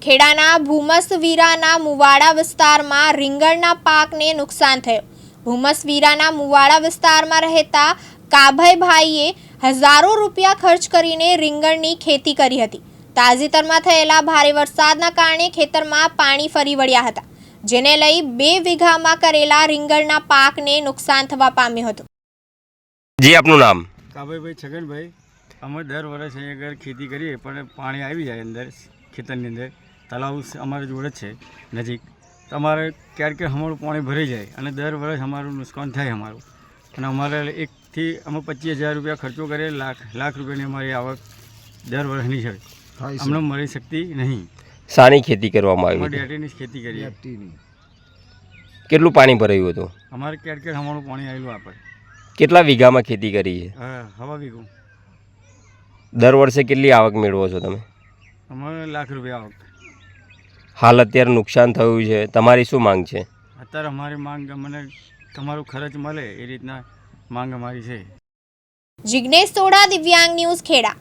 ખેડાના ભૂમસવીરાના મુવાડા વિસ્તારમાં રીંગણના પાકને નુકસાન થયું। ભૂમસવીરાના મુવાડા વિસ્તારમાં રહેતા કાભયભાઈએ હજારો રૂપિયા ખર્ચ કરીને રીંગણની ખેતી કરી હતી। તાજેતરમાં થયેલા ભારે વરસાદના કારણે ખેતરમાં પાણી ફરી વળ્યા હતા, જેને લઈ 2 વીઘામાં કરેલા રીંગણના પાકને નુકસાન થવા પામ્યું હતું। જી આપનું નામ? કાભાઈભાઈ છગનભાઈ। અમે દર વર્ષે અહીં આગળ ખેતી કરીએ પણ પાણી આવી જાય અંદર ખેતરની અંદર, તળાવ અમારી જોડે છે નજીક, તો અમારે ક્યારેક અમારું પાણી ભરાઈ જાય અને દર વર્ષ અમારું નુકસાન થાય અમારું, અને અમારે એકથી અમે 25,000 રૂપિયા ખર્ચો કરીએ, લાખ રૂપિયાની અમારી આવક દર વર્ષની છે, અમને મળી શકતી નહીં। શાની ખેતી કરવામાં આવી? અમે ડેટીની જ ખેતી કરીએ। કેટલું પાણી ભરાયું હતું? અમારે ક્યારેક અમારું પાણી આવેલું આપણે। કેટલા વીઘામાં ખેતી કરી છે? હવા વીઘું। દર વર્ષે કેટલી આવક મેળવો છો તમે? અમારે લાખ રૂપિયા આવક। હાલ અત્યારે નુકસાન થયું છે, તમારી શું માંગ છે? અત્યારે અમારી માંગ અમને તમારું ખર્ચ મળે એ રીતના માંગ અમારી છે। જિગ્નેશ સોડા, દિવ્યાંગ ન્યૂઝ, ખેડા।